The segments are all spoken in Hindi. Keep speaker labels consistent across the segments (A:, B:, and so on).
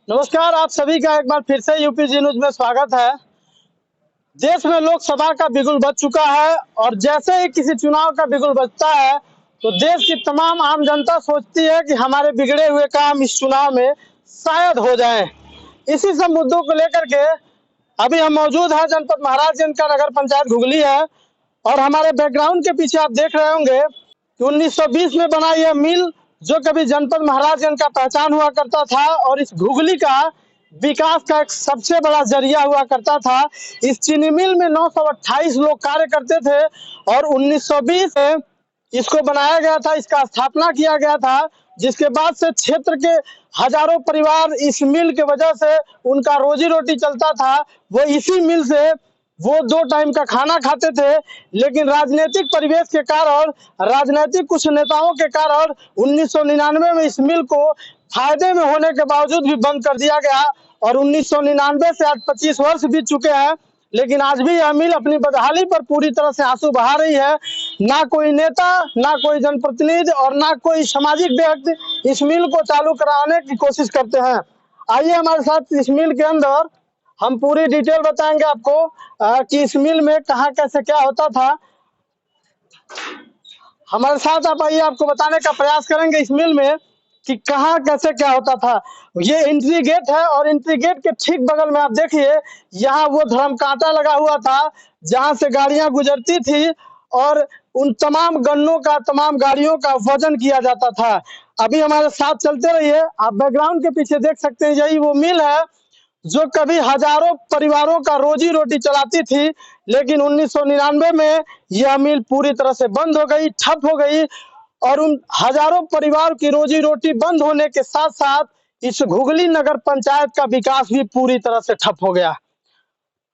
A: नमस्कार, आप सभी का एक बार फिर से यूपी जी न्यूज में स्वागत है। देश में लोकसभा का बिगुल बज चुका है और जैसे ही किसी चुनाव का बिगुल बजता है तो देश की तमाम आम जनता सोचती है कि हमारे बिगड़े हुए काम इस चुनाव में शायद हो जाएं। इसी सब मुद्दों को लेकर के अभी हम मौजूद हैं जनपद महाराजगंज का नगर पंचायत घुगली है और हमारे बैकग्राउंड के पीछे आप देख रहे होंगे कि 1920 में बना यह मिल जो कभी जनपद महाराजगंज का पहचान हुआ करता था और इस घुगली का विकास का एक सबसे बड़ा जरिया हुआ करता था। इस चीनी मिल में 928 लोग कार्य करते थे और 1920 में इसको बनाया गया था, इसका स्थापना किया गया था, जिसके बाद से क्षेत्र के हजारों परिवार इस मिल के वजह से उनका रोजी रोटी चलता था। वो इसी मिल से वो 2 टाइम का खाना खाते थे, लेकिन राजनीतिक परिवेश के कारण, राजनीतिक कुछ नेताओं के कारण 1999 में इस मिल को फायदे में होने के बावजूद भी बंद कर दिया गया और 1999 से आज 25 वर्ष बीत चुके हैं, लेकिन आज भी यह मिल अपनी बदहाली पर पूरी तरह से आंसू बहा रही है। ना कोई नेता, ना कोई जनप्रतिनिधि और ना कोई सामाजिक व्यक्ति इस मिल को चालू कराने की कोशिश करते हैं। आइए हमारे साथ इस मिल के अंदर हम पूरी डिटेल बताएंगे आपको कि इस मिल में कहाँ कैसे क्या होता था। हमारे साथ आप आइए, आपको बताने का प्रयास करेंगे इस मिल में कि कहाँ कैसे क्या होता था। ये एंट्री गेट है और एंट्री गेट के ठीक बगल में आप देखिए, यहाँ वो धर्म कांटा लगा हुआ था जहाँ से गाड़ियां गुजरती थी और उन तमाम गन्नों का, तमाम गाड़ियों का वजन किया जाता था। अभी हमारे साथ चलते रहिए, आप बैकग्राउंड के पीछे देख सकते हैं, यही वो मिल है जो कभी हजारों परिवारों का रोजी रोटी चलाती थी, लेकिन 1999 में यह मिल पूरी तरह से बंद हो गई, ठप हो गई और उन हजारों परिवार की रोजी रोटी बंद होने के साथ साथ इस घुगली नगर पंचायत का विकास भी पूरी तरह से ठप हो गया।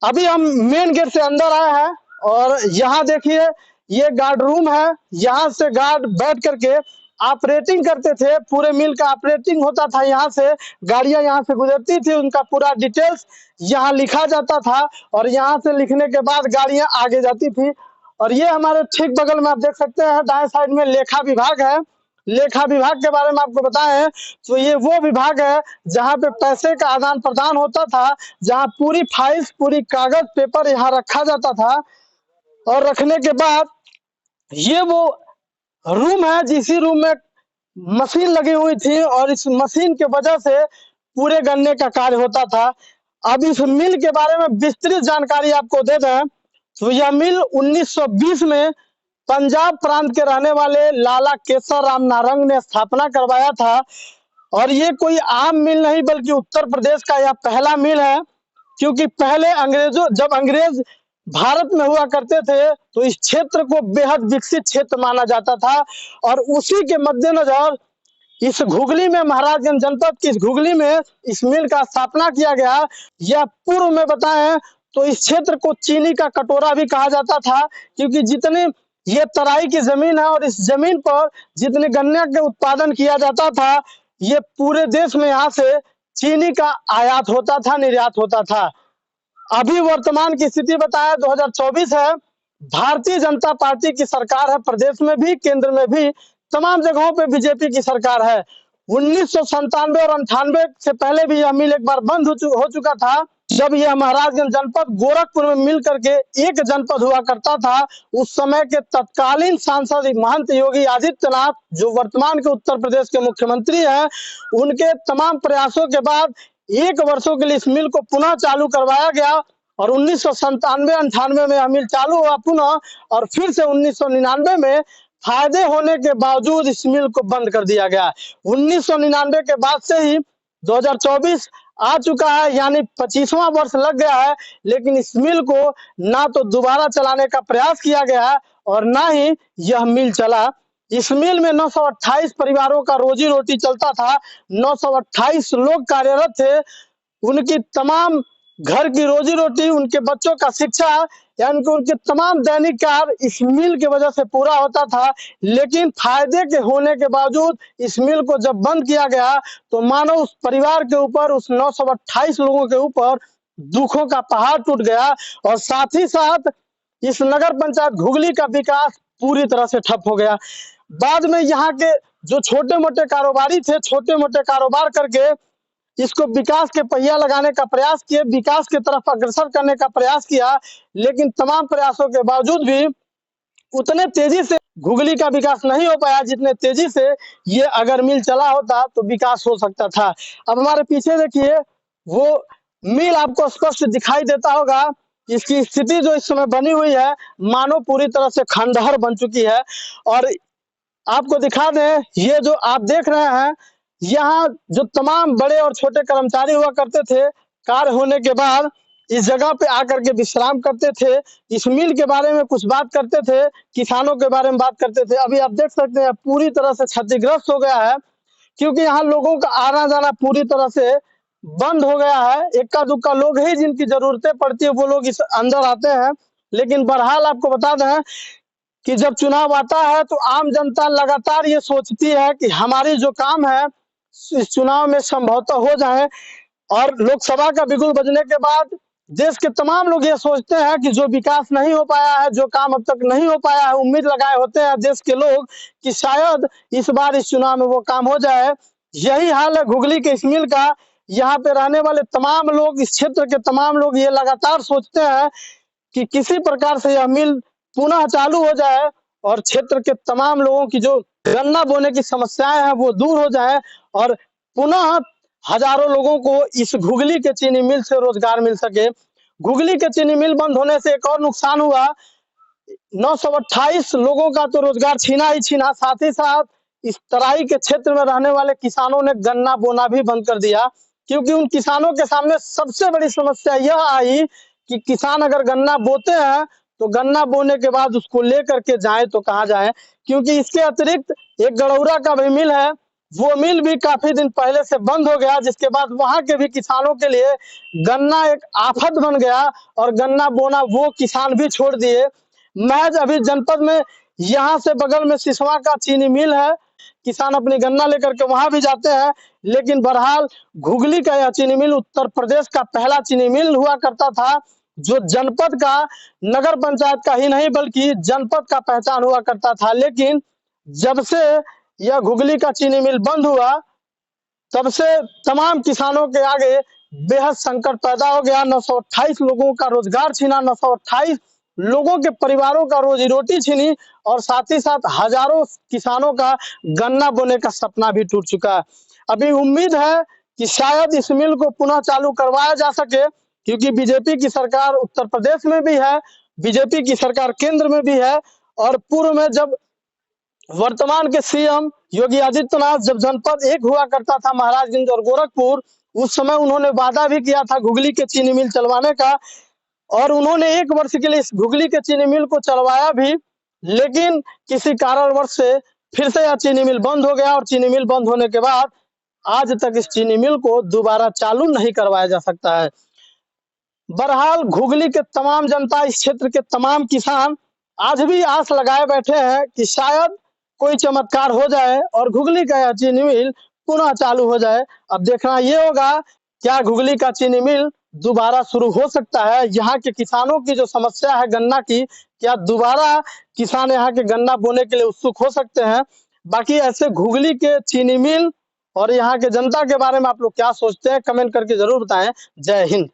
A: अभी हम मेन गेट से अंदर आए हैं और यहाँ देखिए, ये गार्ड रूम है। यहाँ से गार्ड बैठ करके ऑपरेटिंग करते थे, पूरे मिल का ऑपरेटिंग होता था। यहाँ से गाड़ियां यहाँ से गुजरती थी, उनका पूरा डिटेल्स यहाँ लिखा जाता था और यहाँ से लिखने के बाद गाड़ियां आगे जाती थी। और ये हमारे ठीक बगल में आप देख सकते हैं, दाएं साइड में लेखा विभाग है। लेखा विभाग के बारे में आपको बताएं तो ये वो विभाग है जहाँ पे पैसे का आदान प्रदान होता था, जहाँ पूरी फाइल्स, पूरी कागज पेपर यहाँ रखा जाता था और रखने के बाद ये वो रूम है जिसी रूम में मशीन लगी हुई थी और इस मशीन के वजह से पूरे गन्ने का कार्य होता था। अब इस मिल के बारे में विस्तृत जानकारी आपको दे दें तो यह मिल 1920 में पंजाब प्रांत के रहने वाले लाला केसर राम नारंग ने स्थापना करवाया था और ये कोई आम मिल नहीं बल्कि उत्तर प्रदेश का यह पहला मिल है, क्योंकि पहले जब अंग्रेज भारत में हुआ करते थे तो इस क्षेत्र को बेहद विकसित क्षेत्र माना जाता था और उसी के मद्देनजर इस घुगली में, महाराजगंज जनपद की इस घुगली में इस मिल का स्थापना किया गया। यह पूर्व में बताएं तो इस क्षेत्र को चीनी का कटोरा भी कहा जाता था, क्योंकि जितनी ये तराई की जमीन है और इस जमीन पर जितने गन्ने के उत्पादन किया जाता था, ये पूरे देश में यहाँ से चीनी का आयात होता था, निर्यात होता था। अभी वर्तमान की स्थिति बताया 2024 है, भारतीय जनता पार्टी की सरकार है, प्रदेश में भी, केंद्र में भी, तमाम जगहों पे बीजेपी की सरकार है। 1997 और 98 से पहले भी यह मिल एक बार बंद हो चुका था, जब यह महाराजगंज जनपद गोरखपुर में मिल करके एक जनपद हुआ करता था। उस समय के तत्कालीन सांसद महंत योगी आदित्यनाथ, जो वर्तमान के उत्तर प्रदेश के मुख्यमंत्री हैं, उनके तमाम प्रयासों के बाद 1 वर्षों के लिए इस मिल को पुनः चालू करवाया गया और 1997-98 में यह मिल चालू हुआ पुनः और फिर से 1999 में फायदे होने के बावजूद इस मिल को बंद कर दिया गया। 1999 के बाद से ही 2024 आ चुका है, यानी 25वां वर्ष लग गया है, लेकिन इस मिल को ना तो दोबारा चलाने का प्रयास किया गया है और ना ही यह मिल चला। इस मिल में 928 परिवारों का रोजी रोटी चलता था, 928 लोग कार्यरत थे, उनकी तमाम घर की रोजी रोटी, उनके बच्चों का शिक्षा, यानी कि उनके तमाम दैनिक कार्य इस मिल की वजह से पूरा होता था। लेकिन फायदे के होने के बावजूद इस मिल को जब बंद किया गया तो मानो उस परिवार के ऊपर, उस 928 लोगों के ऊपर दुखों का पहाड़ टूट गया और साथ ही साथ इस नगर पंचायत घुगली का विकास पूरी तरह से ठप हो गया। बाद में यहाँ के जो छोटे मोटे कारोबारी थे, छोटे मोटे कारोबार करके इसको विकास के पहिया लगाने का प्रयास किए, विकास की तरफ अग्रसर करने का प्रयास किया, लेकिन तमाम प्रयासों के बावजूद भी उतने तेजी से घुगली का विकास नहीं हो पाया जितने तेजी से ये अगर मिल चला होता तो विकास हो सकता था। अब हमारे पीछे देखिए, वो मिल आपको स्पष्ट दिखाई देता होगा। इसकी स्थिति जो इस समय बनी हुई है, मानो पूरी तरह से खंडहर बन चुकी है। और आपको दिखा दें, ये जो आप देख रहे हैं, यहाँ जो तमाम बड़े और छोटे कर्मचारी हुआ करते थे, कार्य होने के बाद इस जगह पे आकर के विश्राम करते थे, इस मिल के बारे में कुछ बात करते थे, किसानों के बारे में बात करते थे। अभी आप देख सकते हैं पूरी तरह से क्षतिग्रस्त हो गया है, क्योंकि यहाँ लोगों का आना जाना पूरी तरह से बंद हो गया है। इक्का दुक्का लोग ही जिनकी जरूरतें पड़ती है वो लोग इस अंदर आते हैं। लेकिन बहरहाल आपको बता दें कि जब चुनाव आता है तो आम जनता लगातार ये सोचती है कि हमारी जो काम है इस चुनाव में संभवतः हो जाए। और लोकसभा का बिगुल बजने के बाद देश के तमाम लोग ये सोचते हैं कि जो विकास नहीं हो पाया है, जो काम अब तक नहीं हो पाया है, उम्मीद लगाए होते हैं देश के लोग कि शायद इस बार इस चुनाव में वो काम हो जाए। यही हाल है घुगली के इस मिल का। यहाँ पे रहने वाले तमाम लोग, इस क्षेत्र के तमाम लोग ये लगातार सोचते हैं कि किसी प्रकार से यह मिल पुनः चालू हो जाए और क्षेत्र के तमाम लोगों की जो गन्ना बोने की समस्याएं हैं वो दूर हो जाए और पुनः हजारों लोगों को इस घुगली के चीनी मिल से रोजगार मिल सके। घुगली के चीनी मिल बंद होने से एक और नुकसान हुआ, 928 लोगों का तो रोजगार छीना ही छीना, साथ ही साथ इस तराई के क्षेत्र में रहने वाले किसानों ने गन्ना बोना भी बंद कर दिया, क्योंकि उन किसानों के सामने सबसे बड़ी समस्या यह आई कि किसान अगर गन्ना बोते हैं तो गन्ना बोने के बाद उसको लेकर के जाए तो कहाँ जाए, क्योंकि इसके अतिरिक्त एक गड़ौरा का भी मिल है, वो मिल भी काफी दिन पहले से बंद हो गया, जिसके बाद वहां के भी किसानों के लिए गन्ना एक आफत बन गया और गन्ना बोना वो किसान भी छोड़ दिए। महज अभी जनपद में यहाँ से बगल में सिसवा का चीनी मिल है, किसान अपनी गन्ना लेकर के वहां भी जाते हैं। लेकिन बहरहाल घुगली का यह चीनी मिल उत्तर प्रदेश का पहला चीनी मिल हुआ करता था जो जनपद का, नगर पंचायत का ही नहीं बल्कि जनपद का पहचान हुआ करता था। लेकिन जब से यह घुगली का चीनी मिल बंद हुआ तब से तमाम किसानों के आगे बेहद संकट पैदा हो गया। 928 लोगों का रोजगार छीना, 928 लोगों के परिवारों का रोजी रोटी छीनी और साथ ही साथ हजारों किसानों का गन्ना बोने का सपना भी टूट चुका है। अभी उम्मीद है कि शायद इस मिल को पुनः चालू करवाया जा सके, क्योंकि बीजेपी की सरकार उत्तर प्रदेश में भी है, बीजेपी की सरकार केंद्र में भी है। और पूर्व में जब वर्तमान के सीएम योगी आदित्यनाथ जब जनपद एक हुआ करता था महाराजगंज और गोरखपुर, उस समय उन्होंने वादा भी किया था घुगली के चीनी मिल चलवाने का और उन्होंने 1 वर्ष के लिए इस घुगली के चीनी मिल को चलवाया भी। लेकिन किसी कारणवश से फिर से यह चीनी मिल बंद हो गया और चीनी मिल बंद होने के बाद आज तक इस चीनी मिल को दोबारा चालू नहीं करवाया जा सकता है। बहरहाल घुगली के तमाम जनता, इस क्षेत्र के तमाम किसान आज भी आस लगाए बैठे हैं कि शायद कोई चमत्कार हो जाए और घुगली का यह चीनी मिल पुनः चालू हो जाए। अब देखना ये होगा क्या घुगली का चीनी मिल दोबारा शुरू हो सकता है। यहाँ के किसानों की जो समस्या है गन्ना की, क्या दोबारा किसान यहाँ के गन्ना बोने के लिए उत्सुक हो सकते हैं। बाकी ऐसे घुगली के चीनी मिल और यहाँ के जनता के बारे में आप लोग क्या सोचते हैं, कमेंट करके जरूर बताएं। जय हिंद।